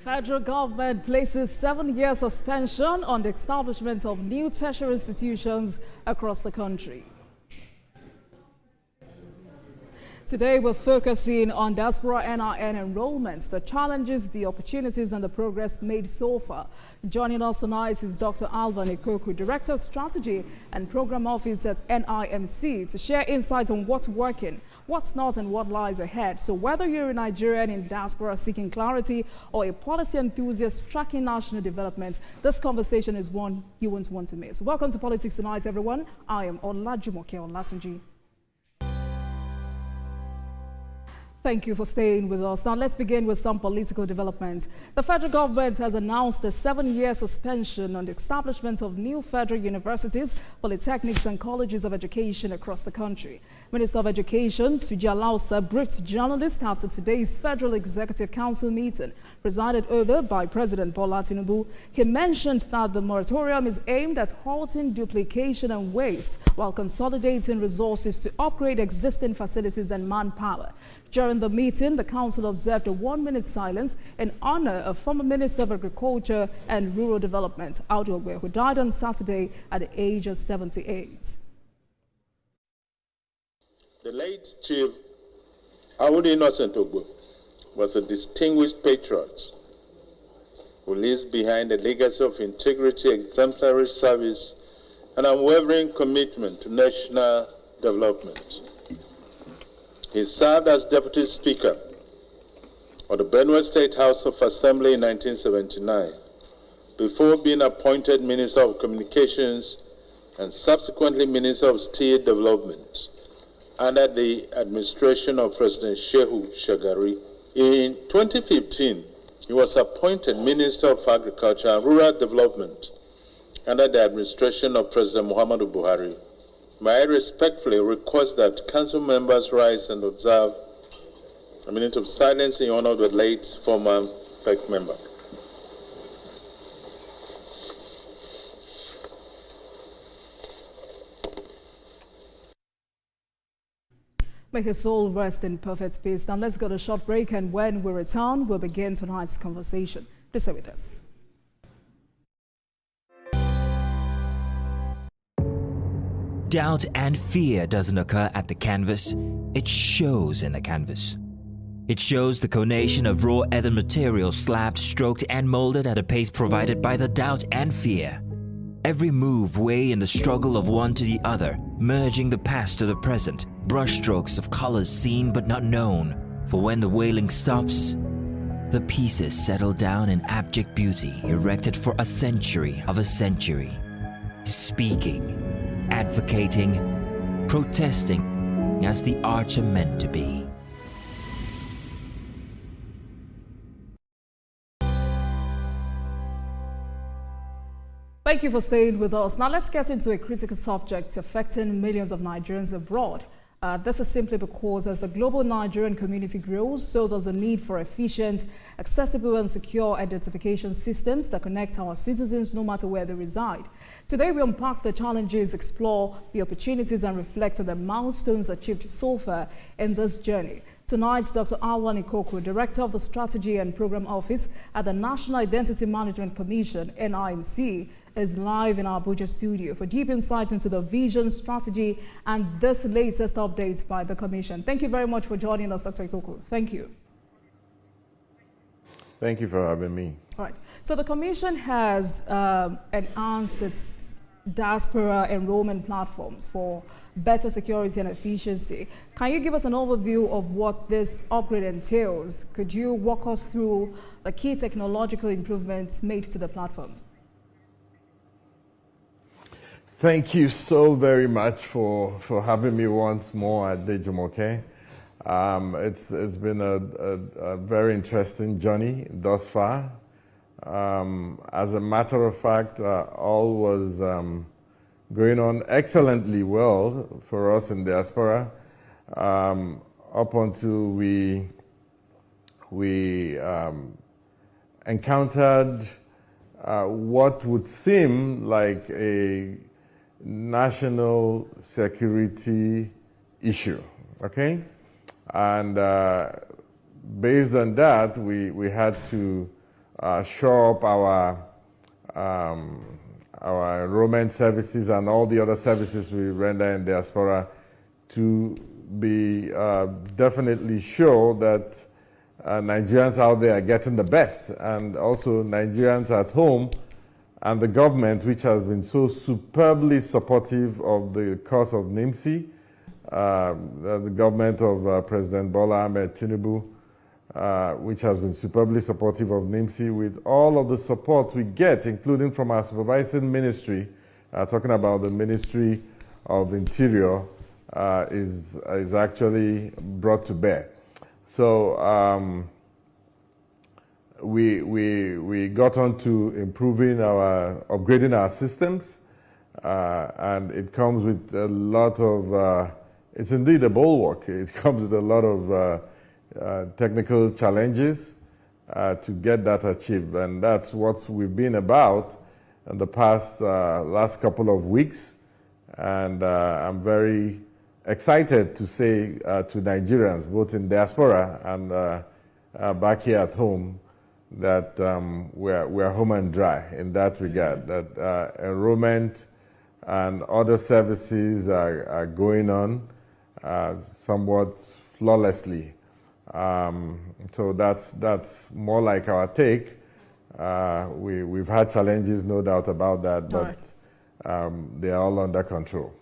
Federal government places 7-year suspension on the establishment of new tertiary institutions across the country. Today, we're focusing on Diaspora NIN enrollment, the challenges, the opportunities, and the progress made so far. Joining us tonight is Dr. Alvan Ikoku, Director of Strategy and Program Office at NIMC, to share insights on what's working, what's not, and what lies ahead. So whether you're a Nigerian in diaspora seeking clarity or a policy enthusiast tracking national development, this conversation is one you won't want to miss. Welcome to Politics Tonight, everyone. I am Olajumoke Olatunji. Thank you for staying with us. Now let's begin with some political developments. The federal government has announced a 7-year suspension on the establishment of new federal universities, polytechnics and colleges of education across the country. Minister of Education Tuji Alausa briefed journalists after today's Federal Executive Council meeting, presided over by President Bola Tinubu. He mentioned that the moratorium is aimed at halting duplication and waste while consolidating resources to upgrade existing facilities and manpower. During the meeting, the council observed a 1-minute silence in honor of former Minister of Agriculture and Rural Development, Audu, who died on Saturday at the age of 78. The late Chief Audu Innocent Ogbo was a distinguished patriot who leaves behind a legacy of integrity, exemplary service, and unwavering commitment to national development. He served as Deputy Speaker of the Benue State House of Assembly in 1979, before being appointed Minister of Communications and subsequently Minister of State Development under the administration of President Shehu Shagari. In 2015, he was appointed Minister of Agriculture and Rural Development under the administration of President Muhammadu Buhari. May I respectfully request that council members rise and observe a minute of silence in honor of the late former FEC member. May his soul rest in perfect peace. Now let's go to a short break, and when we return, we'll begin tonight's conversation. Please stay with us. Doubt and fear doesn't occur at the canvas, it shows in the canvas. It shows the conation of raw earthen material slabbed, stroked and molded at a pace provided by the doubt and fear. Every move way in the struggle of one to the other, merging the past to the present, brushstrokes of colors seen but not known. For when the wailing stops, the pieces settle down in abject beauty erected for a century of a century. Speaking, advocating, protesting as the arts are meant to be. Thank you for staying with us. Now let's get into a critical subject affecting millions of Nigerians abroad. This is simply because as the global Nigerian community grows, so does a need for efficient, accessible and secure identification systems that connect our citizens no matter where they reside. Today we unpack the challenges, explore the opportunities and reflect on the milestones achieved so far in this journey. Tonight, Dr. Alvan Ikoku, Director of the Strategy and Program Office at the National Identity Management Commission, NIMC, is live in our Abuja studio for deep insight into the vision, strategy, and this latest updates by the Commission. Thank you very much for joining us, Dr. Ikoku. Thank you. Thank you for having me. All right. So the Commission has enhanced its diaspora enrollment platforms for better security and efficiency. Can you give us an overview of what this upgrade entails? Could you walk us through the key technological improvements made to the platform? Thank you so very much for having me once more at Dejumoke. It's been a very interesting journey thus far. As a matter of fact, all was going on excellently well for us in diaspora up until we encountered what would seem like a national security issue, okay? And based on that, we had to shore up our enrollment services and all the other services we render in diaspora to be definitely sure that Nigerians out there are getting the best, and also Nigerians at home and the government, which has been so superbly supportive of the cause of NIMC, the government of President Bola Ahmed Tinubu, which has been superbly supportive of NIMC with all of the support we get, including from our supervising ministry, talking about the Ministry of Interior, is actually brought to bear. So we got on to upgrading our systems, and it comes with a lot of, it's indeed a bulwark. It comes with a lot of technical challenges to get that achieved, and that's what we've been about in the last couple of weeks, and I'm very excited to say to Nigerians, both in diaspora and back here at home, that we're home and dry in that regard, that enrollment and other services are going on somewhat flawlessly. So that's more like our take. We've had challenges, no doubt about that, but they are all under control.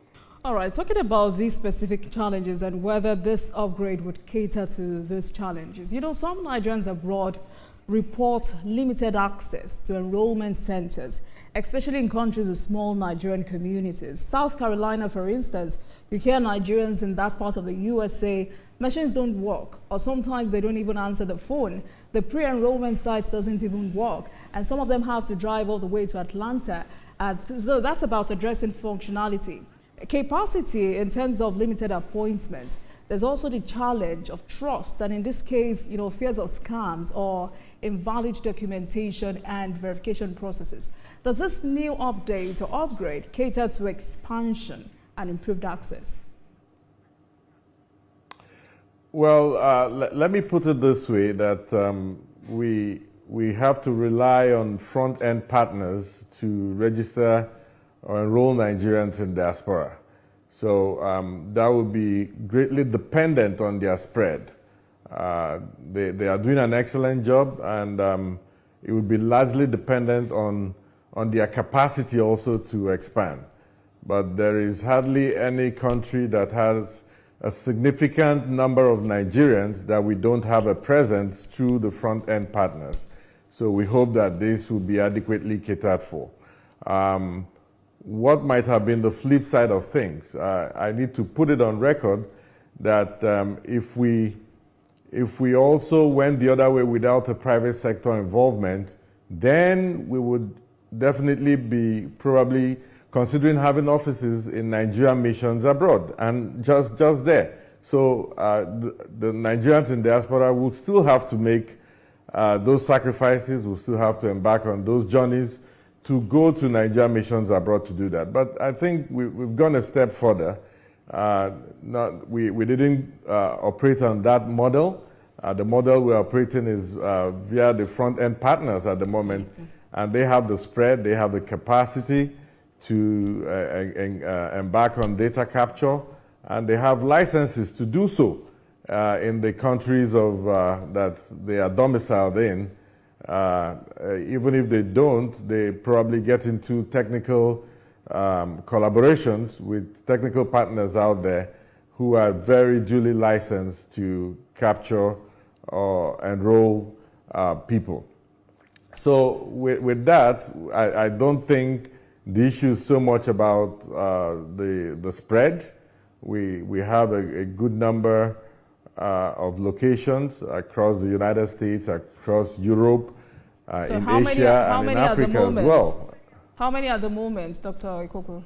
All right, talking about these specific challenges and whether this upgrade would cater to those challenges. You know, some Nigerians abroad report limited access to enrollment centers, especially in countries with small Nigerian communities. South Carolina, for instance, you hear Nigerians in that part of the USA, machines don't work, or sometimes they don't even answer the phone. The pre-enrollment site doesn't even work, and some of them have to drive all the way to Atlanta. So that's about addressing functionality. Capacity in terms of limited appointments. There's also the challenge of trust, and in this case, you know, fears of scams or invalid documentation and verification processes. Does this new update or upgrade cater to expansion and improved access? Well, let me put it this way, that we have to rely on front-end partners to register or enroll Nigerians in diaspora. So that would be greatly dependent on their spread. They are doing an excellent job, and it would be largely dependent on their capacity also to expand. But there is hardly any country that has a significant number of Nigerians that we don't have a presence through the front-end partners. So we hope that this will be adequately catered for. What might have been the flip side of things? I need to put it on record that if we also went the other way without a private sector involvement, then we would definitely be probably considering having offices in Nigerian missions abroad and just there. So the Nigerians in diaspora will still have to make those sacrifices, will still have to embark on those journeys to go to Nigerian missions abroad to do that. But I think we've gone a step further. We didn't operate on that model. The model we're operating is via the front-end partners at the moment, and they have the spread, they have the capacity to embark on data capture, and they have licenses to do so in the countries of that they are domiciled in. Even if they don't, they probably get into technical collaborations with technical partners out there who are very duly licensed to capture or enroll people. So with that, I don't think the issue is so much about the spread. We have a good number of locations across the United States, across Europe, so in Asia, and in Africa as well. How many at the moment, Dr. Ikoko?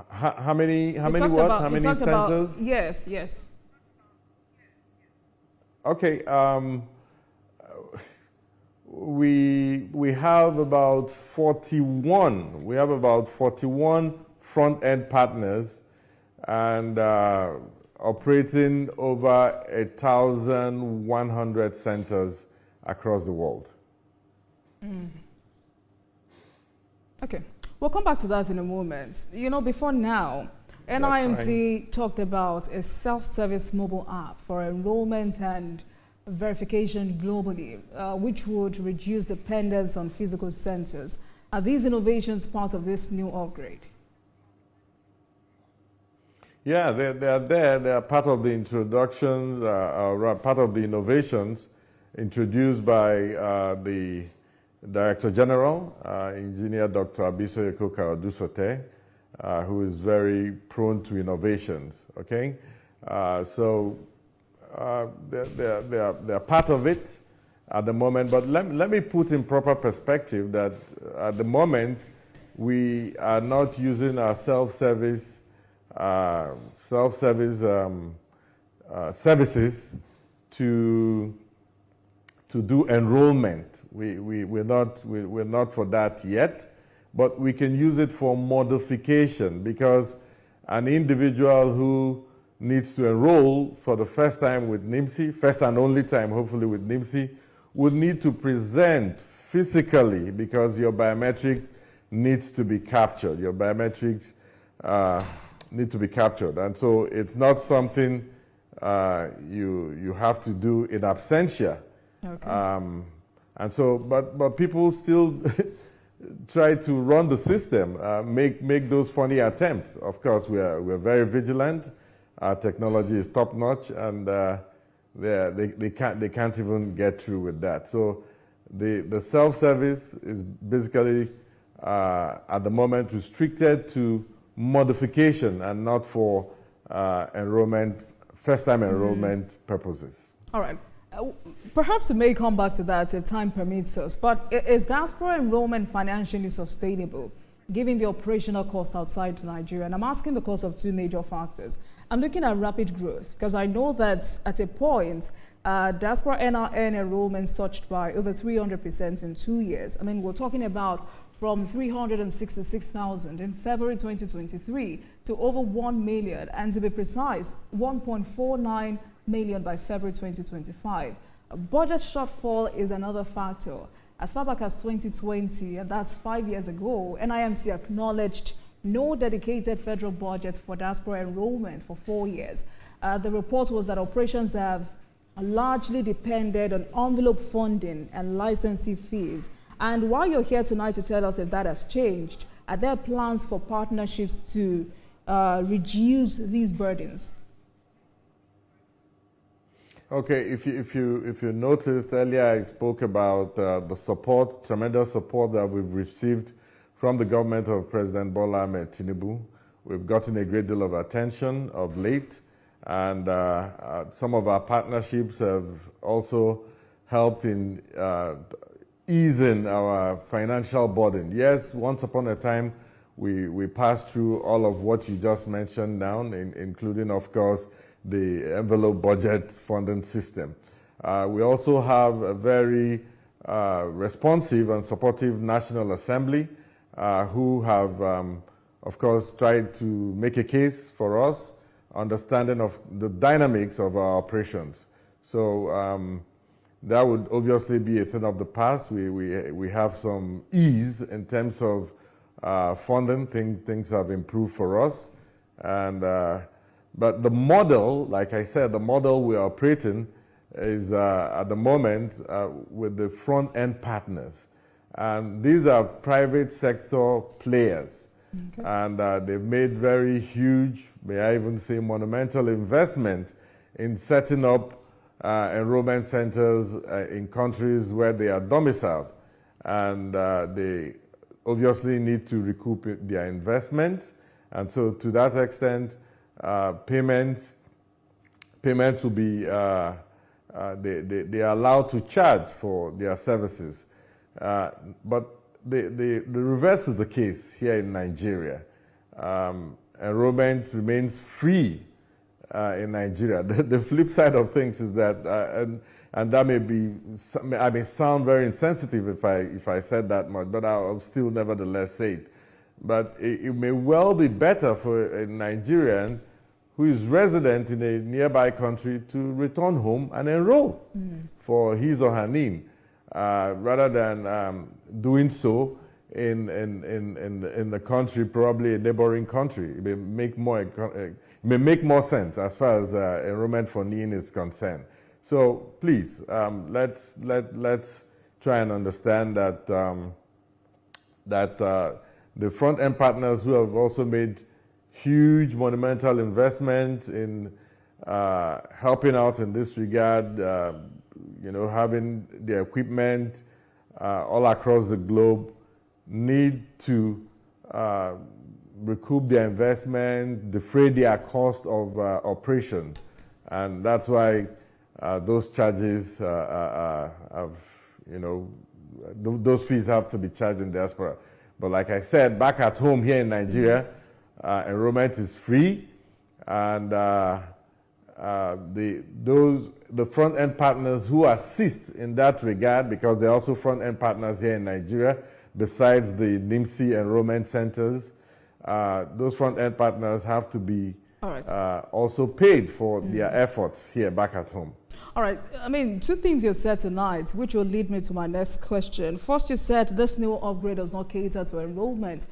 How many what? How many centers? Yes. Okay. We have about 41. We have about 41 front-end partners, and operating over 1,100 centers across the world. Okay, we'll come back to that in a moment. You know, before now, NIMC talked about a self-service mobile app for enrollment and verification globally, which would reduce dependence on physical centers. Are these innovations part of this new upgrade? Yeah, they are there. They are part of the introductions, part of the innovations introduced by the Director General, Engineer Dr. Abisoye Koka-Odusote, who is very prone to innovations. Okay, so they're part of it at the moment. But let me put in proper perspective that at the moment we are not using our self-service services to do enrollment. We're not for that yet, but we can use it for modification, because an individual who needs to enroll for the first time with NIMC, first and only time hopefully with NIMC, would need to present physically, because your biometric needs to be captured. Your biometrics need to be captured, and so it's not something you have to do in absentia. Okay. And so, but people still try to run the system, make those funny attempts. Of course, we're very vigilant. Our technology is top notch, and they can't even get through with that. So the self-service is basically at the moment restricted to modification and not for enrollment, first-time enrollment purposes. All right. Perhaps we may come back to that if time permits us, but is diaspora enrollment financially sustainable, given the operational cost outside Nigeria? And I'm asking because of two major factors. I'm looking at rapid growth, because I know that at a point, diaspora NIN enrollment surged by over 300% in 2 years. I mean, we're talking about from 366,000 in February 2023 to over 1 million, and to be precise, 1.49 million by February 2025. Budget shortfall is another factor. As far back as 2020, and that's 5 years ago, NIMC acknowledged no dedicated federal budget for diaspora enrollment for 4 years. The report was that operations have largely depended on envelope funding and licensing fees. And while you're here tonight to tell us if that has changed, are there plans for partnerships to reduce these burdens? Okay, if you noticed earlier, I spoke about the support, tremendous support that we've received from the government of President Bola Ahmed Tinubu. We've gotten a great deal of attention of late, and some of our partnerships have also helped in easing our financial burden. Yes, once upon a time, we passed through all of what you just mentioned now, including, of course, the envelope budget funding system. We also have a very responsive and supportive National Assembly who have, of course, tried to make a case for us, understanding of the dynamics of our operations. So that would obviously be a thing of the past. We have some ease in terms of funding. Things have improved for us. And but the model, like I said, the model we are operating is at the moment with the front-end partners. And these are private sector players. Okay. And they've made very huge, may I even say monumental investment in setting up enrollment centers in countries where they are domiciled. And they obviously need to recoup their investment. And so to that extent, payments will be, they are allowed to charge for their services. But the reverse is the case here in Nigeria. Enrollment remains free in Nigeria. The flip side of things is that, and that I may sound very insensitive if I said that much, but I'll still nevertheless say it. But it may well be better for a Nigerian who is resident in a nearby country to return home and enroll for his or her NIN. rather than doing so in the country, probably a neighboring country. It may make more sense as far as enrollment for NIN is concerned. So please, let's try and understand that the front-end partners who have also made huge monumental investments in helping out in this regard, having the equipment all across the globe, need to recoup their investment, defray their cost of operation. And that's why those charges those fees have to be charged in diaspora. But like I said, back at home here in Nigeria, enrollment is free, and the front-end partners who assist in that regard, because they're also front-end partners here in Nigeria, besides the NIMC enrollment centers, those front-end partners have to be also paid for their effort here back at home. All right. I mean, two things you've said tonight, which will lead me to my next question. First, you said this new upgrade does not cater to enrollment,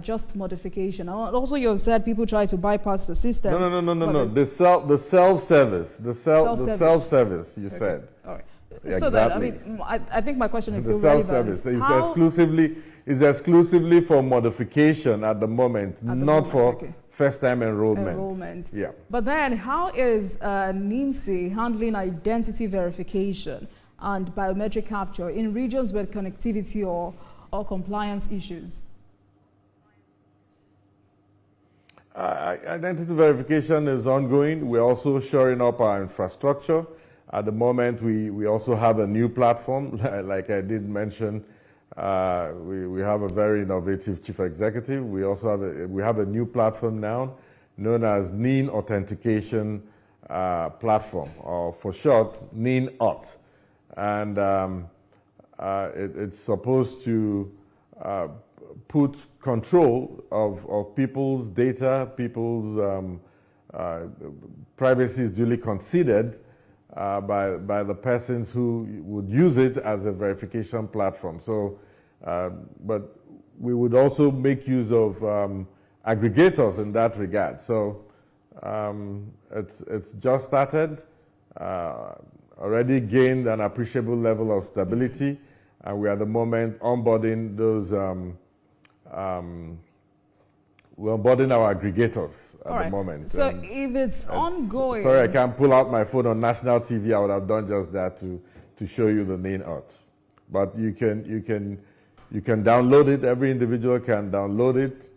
just modification. Also, you said people try to bypass the system. No. The self-service. The self-service, you said. All right. Exactly. So that, I mean, I think my question is the still self-service relevant. is exclusively for modification at the moment, not for first-time enrollment. Yeah. But then, how is NIMC handling identity verification and biometric capture in regions with connectivity or compliance issues? Identity verification is ongoing. We're also shoring up our infrastructure. At the moment, we also have a new platform. Like I did mention, we have a very innovative chief executive. We also have a new platform now known as NIN Authentication Platform, or for short, NIN Auth. And it's supposed to put control of people's data, people's privacy is duly considered by the persons who would use it as a verification platform. So, but we would also make use of aggregators in that regard. So it's just started, already gained an appreciable level of stability, and we are at the moment onboarding those. We're onboarding our aggregators at the moment. So if it's ongoing... Sorry, I can't pull out my phone on national TV. I would have done just that to show you the NIN Auth. But you can download it. Every individual can download it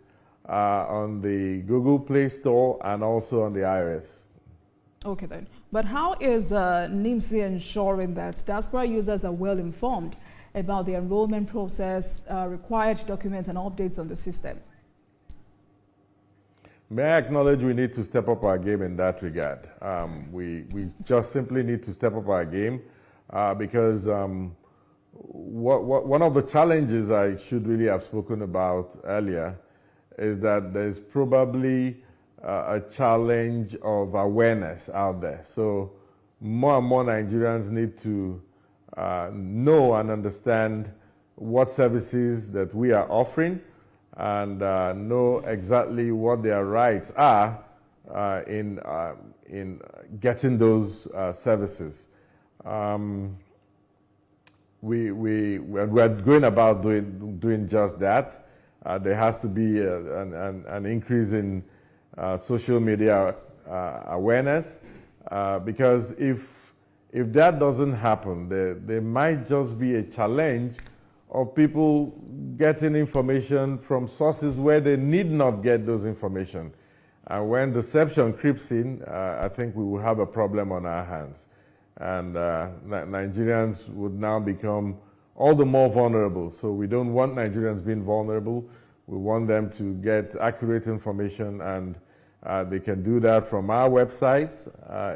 on the Google Play Store and also on the iOS. Okay then. But how is NIMC ensuring that diaspora users are well informed about the enrollment process, required documents and updates on the system? May I acknowledge we need to step up our game in that regard. We just simply need to step up our game because one of the challenges I should really have spoken about earlier is that there's probably a challenge of awareness out there. So more and more Nigerians need to know and understand what services that we are offering, and know exactly what their rights are in getting those services. We're going about doing just that. There has to be an increase in social media awareness, because if that doesn't happen, there might just be a challenge of people getting information from sources where they need not get those information. And when deception creeps in, I think we will have a problem on our hands. And Nigerians would now become all the more vulnerable. So we don't want Nigerians being vulnerable. We want them to get accurate information, and they can do that from our website.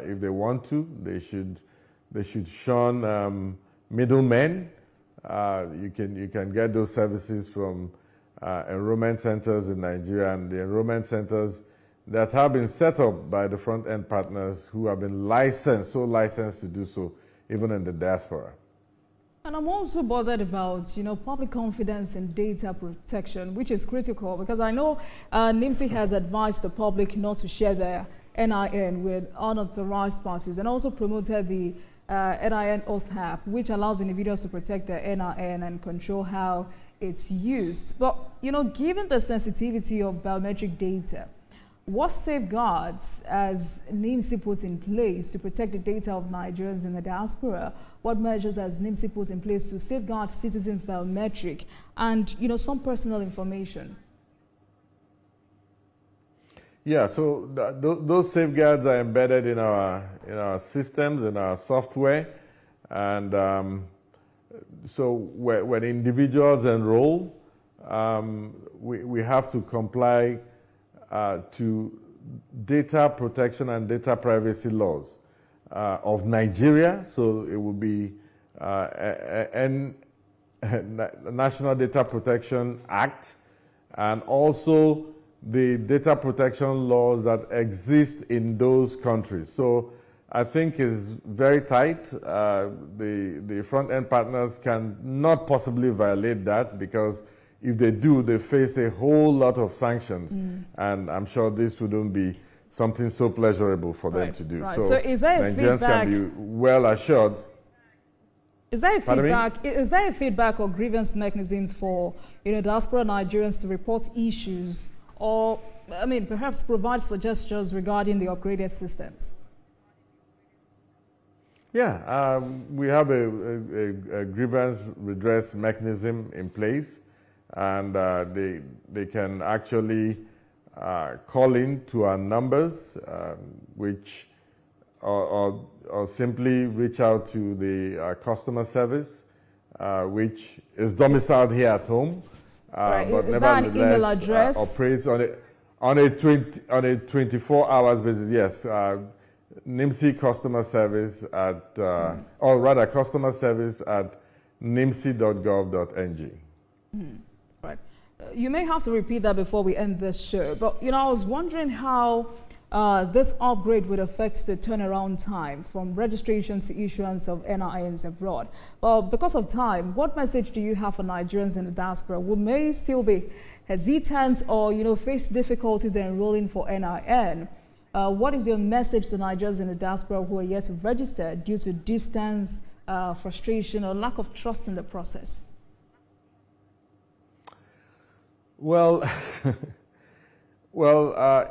If they want to, they should shun middlemen. You can get those services from enrollment centers in Nigeria, and the enrollment centers that have been set up by the front-end partners who have been licensed to do so, even in the diaspora. And I'm also bothered about, public confidence in data protection, which is critical because I know NIMC has advised the public not to share their NIN with unauthorized parties and also promoted the NIN Auth app, which allows individuals to protect their NIN and control how it's used. But, given the sensitivity of biometric data, what safeguards has NIMC put in place to protect the data of Nigerians in the diaspora? What measures has NIMC put in place to safeguard citizens' biometric and, some personal information? Yeah, so those safeguards are embedded in our systems, in our software, and so when individuals enroll, we have to comply to data protection and data privacy laws of Nigeria. So it will be National Data Protection Act, and also the data protection laws that exist in those countries. So I think is very tight. The front-end partners can not possibly violate that, because if they do, they face a whole lot of sanctions. And I'm sure this wouldn't be something so pleasurable for them to do. Right. So is there a Nigerians feedback? can be well assured. Is there a feedback or grievance mechanisms for diaspora Nigerians to report issues, or perhaps provide suggestions regarding the upgraded systems? Yeah, we have a grievance redress mechanism in place, and they can actually call in to our numbers, which or simply reach out to the customer service, which is domiciled here at home, right. but is that an email nevertheless address? Operates on a 24 hours basis. Yes, NIMC customer service at, or rather customer service at nimc.gov.ng. Right. You may have to repeat that before we end this show, but I was wondering how this upgrade would affect the turnaround time from registration to issuance of NINs abroad. Well, because of time, what message do you have for Nigerians in the diaspora who may still be hesitant or face difficulties in enrolling for NIN? What is your message to Nigerians in the diaspora who are yet to register due to distance, frustration, or lack of trust in the process? Well,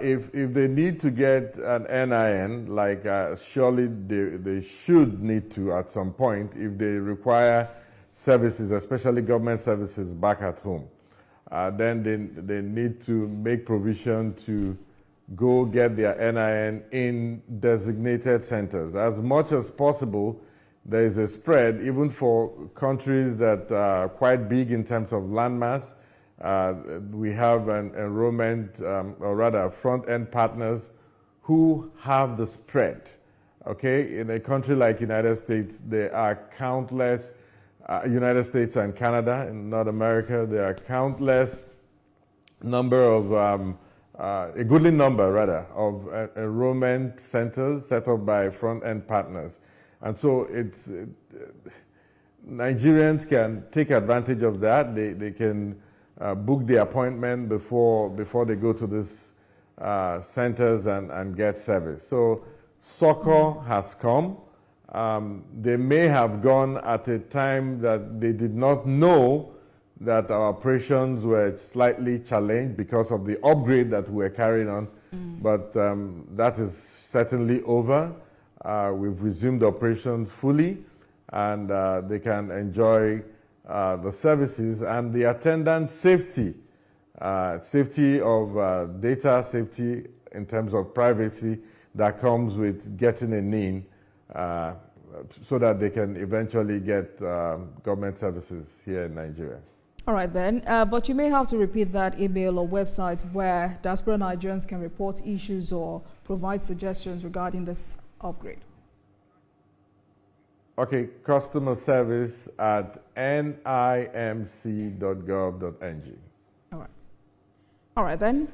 if they need to get an NIN, like surely they should need to at some point if they require services, especially government services back at home. Then they need to make provision to go get their NIN in designated centers. As much as possible, there is a spread, even for countries that are quite big in terms of landmass. We have an enrollment, or rather front-end partners who have the spread, okay? In a country like United States, there are countless, United States and Canada, in North America, there are countless number of, a goodly number rather, of enrollment centers set up by front-end partners. And so Nigerians can take advantage of that. They can book the appointment before they go to these centers and get service. So succor has come. They may have gone at a time that they did not know that our operations were slightly challenged because of the upgrade that we're carrying on. But that is certainly over. We've resumed operations fully, and they can enjoy the services and the attendant safety, safety of data, safety in terms of privacy that comes with getting a NIN, so that they can eventually get government services here in Nigeria. All right then, but you may have to repeat that email or website where diaspora Nigerians can report issues or provide suggestions regarding this upgrade. Okay, customer service at nimc.gov.ng. All right then,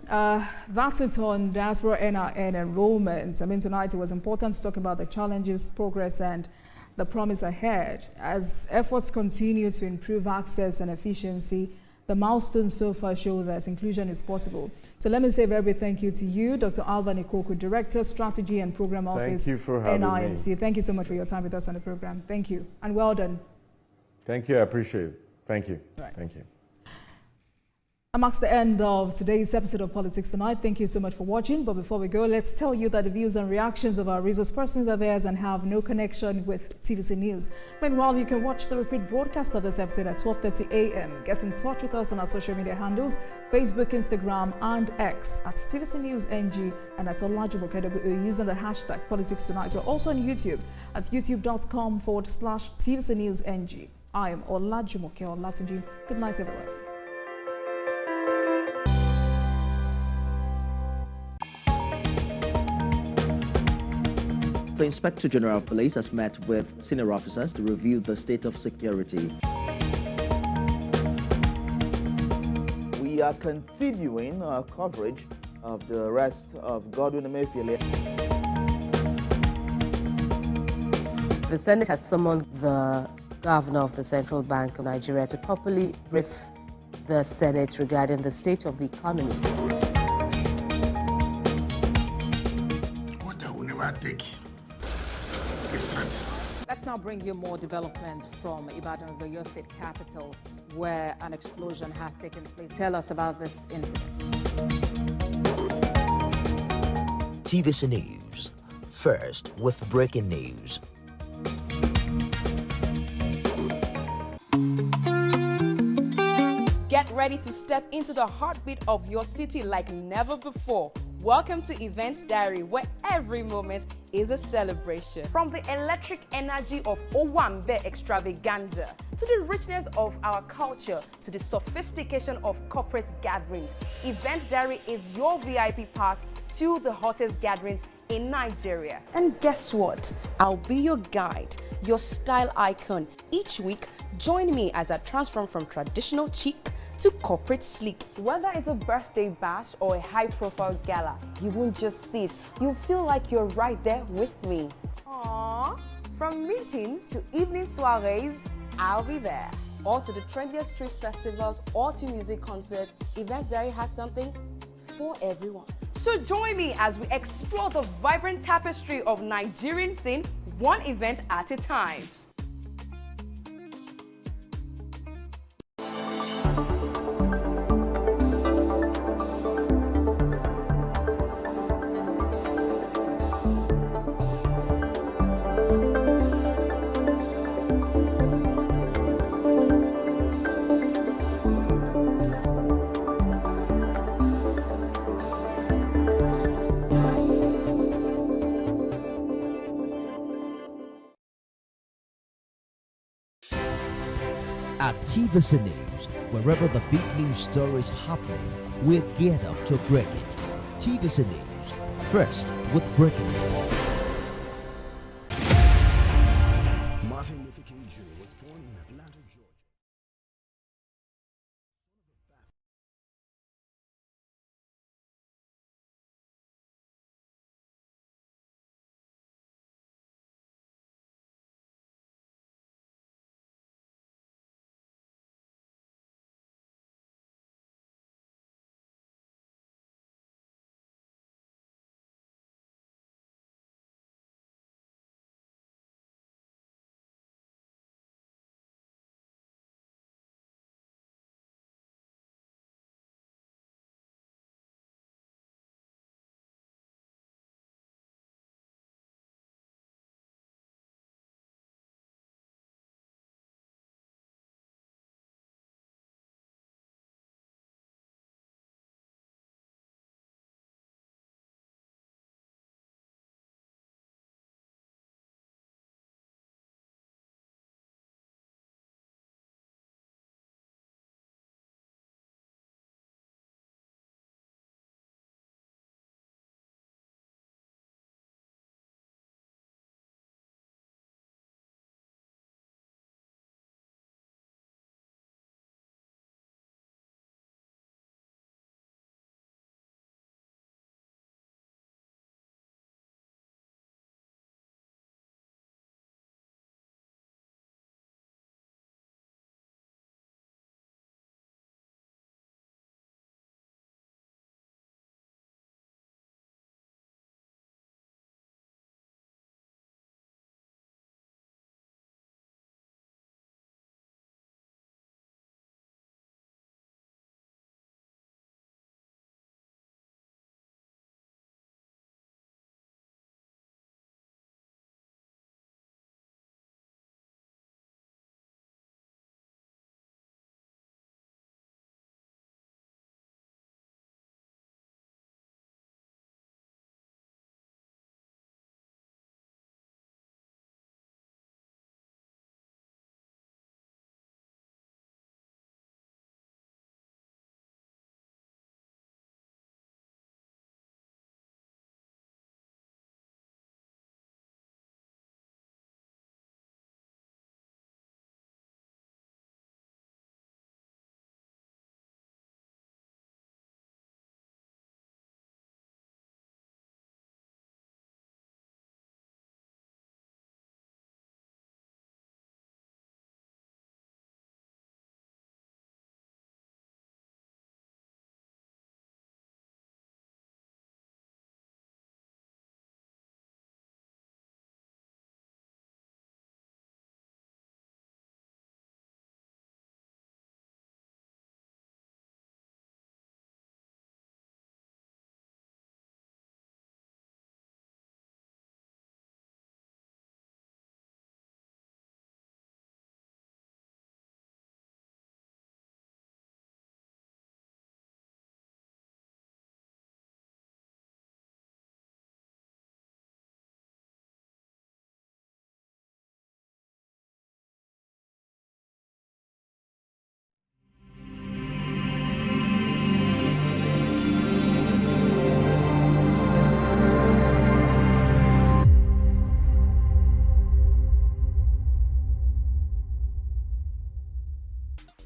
that's it on diaspora NIN enrollment. Tonight it was important to talk about the challenges, progress, and the promise ahead as efforts continue to improve access and efficiency. The milestones so far show that inclusion is possible. So let me say a very big thank you to you, Dr. Alva Nikoku, Director, Strategy and Program Office, Thank you for having NINC. me. Thank you so much for your time with us on the program. Thank you, and well done. Thank you, I appreciate it. Thank you. Right. Thank you. That marks the end of today's episode of Politics Tonight. Thank you so much for watching. But before we go, let's tell you that the views and reactions of our resource persons are theirs and have no connection with TVC News. Meanwhile, you can watch the repeat broadcast of this episode at 12:30 a.m. Get in touch with us on our social media handles, Facebook, Instagram, and X at TVC News NG and at Olajumoke using the hashtag Politics Tonight. We're also on YouTube at youtube.com/TVC News NG. I am Olajumoke Olatunji. Good night, everyone. The Inspector General of Police has met with senior officers to review the state of security. We are continuing our coverage of the arrest of Godwin Emefiele. The Senate has summoned the governor of the Central Bank of Nigeria to properly brief the Senate regarding the state of the economy. What I will never take. Let's now bring you more development from Ibadan, the Oyo State capital, where an explosion has taken place. Tell us about this incident. TVC News. First with breaking news. Get ready to step into the heartbeat of your city like never before. Welcome to Events Diary, where every moment is a celebration. From the electric energy of Owambe extravaganza, to the richness of our culture, to the sophistication of corporate gatherings, Events Diary is your VIP pass to the hottest gatherings in Nigeria. And guess what? I'll be your guide, your style icon. Each week, join me as I transform from traditional chic to corporate sleek. Whether it's a birthday bash or a high-profile gala, you won't just see it, you'll feel like you're right there with me. Aww. From meetings to evening soirees, I'll be there. Or to the trendiest street festivals or to music concerts, Events Diary has something for everyone. So join me as we explore the vibrant tapestry of Nigerian scene, one event at a time. At TVC News, wherever the big news story is happening, we're geared up to break it. TVC News, first with breaking news. Martin Luther King Jr. was born in Atlanta, Georgia.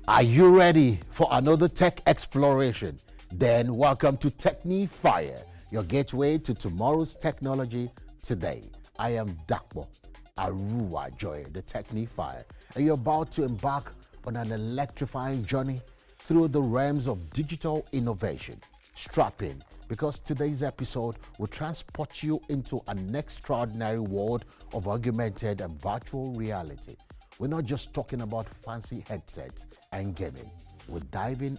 Are you ready for another tech exploration? Then welcome to Technify, your gateway to tomorrow's technology today. I am Dakbo Aruwa Joy, the Technify, and you're about to embark on an electrifying journey through the realms of digital innovation. Strap in, because today's episode will transport you into an extraordinary world of augmented and virtual reality. We're not just talking about fancy headsets and gaming. We're diving